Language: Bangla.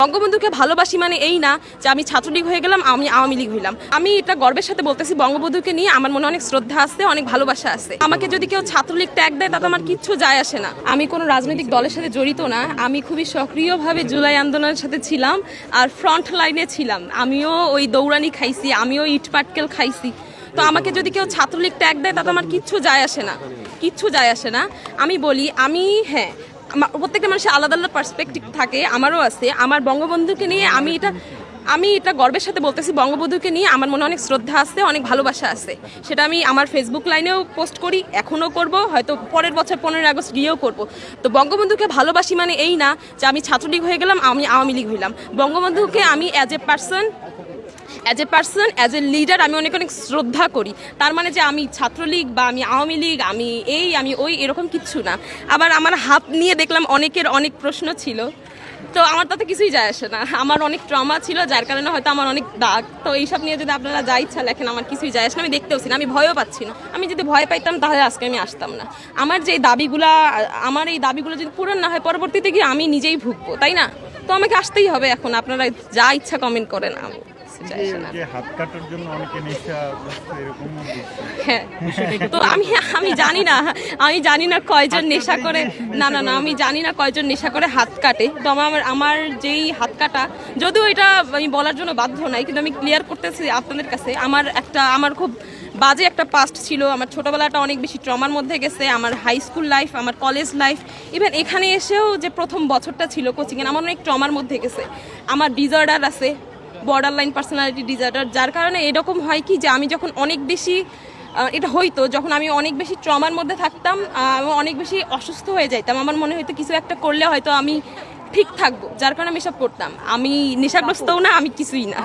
বঙ্গবন্ধুকে ভালোবাসি মানে এই না যে আমি ছাত্রলীগ হয়ে গেলাম, আমি আওয়ামী লীগ হইলাম। আমি এটা গর্বের সাথে বলতেছি, বঙ্গবন্ধুকে নিয়ে আমার মনে অনেক শ্রদ্ধা আছে, অনেক ভালোবাসা আছে। আমাকে যদি কেউ ছাত্রলীগ ট্যাগ দেয় তাতে আমার কিচ্ছু যায় আসে না। আমি কোনো রাজনৈতিক দলের সাথে জড়িত না। আমি খুবই সক্রিয়ভাবে জুলাই আন্দোলনের সাথে ছিলাম আর ফ্রন্ট লাইনে ছিলাম। আমিও ওই দৌড়ানি খাইছি, আমিও ইট পাটকেল খাইছি। তো আমাকে যদি কেউ ছাত্রলীগ ট্যাগ দেয় তাতে আমার কিচ্ছু যায় আসে না, কিচ্ছু যায় আসে না। আমি বলি হ্যাঁ, প্রত্যেকটা মানুষের আলাদা আলাদা পার্সপেক্টিভ থাকে, আমারও আছে। আমার বঙ্গবন্ধুকে নিয়ে আমি এটা গর্বের সাথে বলতেছি, বঙ্গবন্ধুকে নিয়ে আমার মনে অনেক শ্রদ্ধা আছে, অনেক ভালোবাসা আছে। সেটা আমি আমার ফেসবুক লাইনেও পোস্ট করি, এখনও করব, হয়তো পরের বছর 15 আগস্ট গিয়েও করব। তো বঙ্গবন্ধুকে ভালোবাসি মানে এই না যে আমি ছাত্রলীগ হয়ে গেলাম, আমি আওয়ামী লীগ হইলাম। বঙ্গবন্ধুকে আমি as a person, as a leader আমি অনেক অনেক শ্রদ্ধা করি। তার মানে যে আমি ছাত্রলীগ বা আমি আওয়ামী লীগ, আমি ওই এরকম কিচ্ছু না। আবার আমার হাত নিয়ে দেখলাম অনেকের অনেক প্রশ্ন ছিল, তো আমার তাতে কিছুই যায় আসে না। আমার অনেক ট্রমা ছিল, যার কারণে হয়তো আমার অনেক দাগ। তো এইসব নিয়ে যদি আপনারা যা ইচ্ছা লেখেন, আমার কিছুই যায় আসে না। আমি দেখতেওছি না, আমি ভয়ও পাচ্ছি না। আমি যদি ভয় পাইতাম তাহলে আজকে আমি আসতাম না। আমার এই দাবিগুলো যদি পূরণ না হয়, পরবর্তীতে গিয়ে আমি নিজেই ভুগবো, তাই না? তো আমাকে আসতেই হবে। এখন আপনারা যা ইচ্ছা কমেন্ট করেন, আমি তো আমি জানি না কয়জন নেশা করে, না আমি জানি না কয়জন নেশা করে হাত কাটে। তো আমার যেই হাত কাটা, যদিও এটা আমি বলার জন্য বাধ্য নাই, কিন্তু আমি ক্লিয়ার করতেছি আপনাদের কাছে। আমার খুব বাজে একটা পাস্ট ছিল। আমার ছোটবেলাটা অনেক বেশি ট্রমার মধ্যে গেছে। আমার হাই স্কুল লাইফ, আমার কলেজ লাইফ, ইভেন এখানে এসেও যে প্রথম বছরটা ছিল কোচিংয়ে, আমার অনেক ট্রমার মধ্যে গেছে। আমার ডিসঅর্ডার আছে, বর্ডার লাইন পার্সোনালিটি ডিসঅর্ডার, যার কারণে এরকম হয় কি যে আমি যখন অনেক বেশি যখন আমি অনেক বেশি ট্রমার মধ্যে থাকতাম, অনেক বেশি অসুস্থ হয়ে যাইতাম। আমার মনে হয়তো কিছু একটা করলে হয়তো আমি ঠিক থাকবো, যার কারণে আমি এসব করতাম। আমি নেশাগ্রস্তও না, আমি কিছুই না।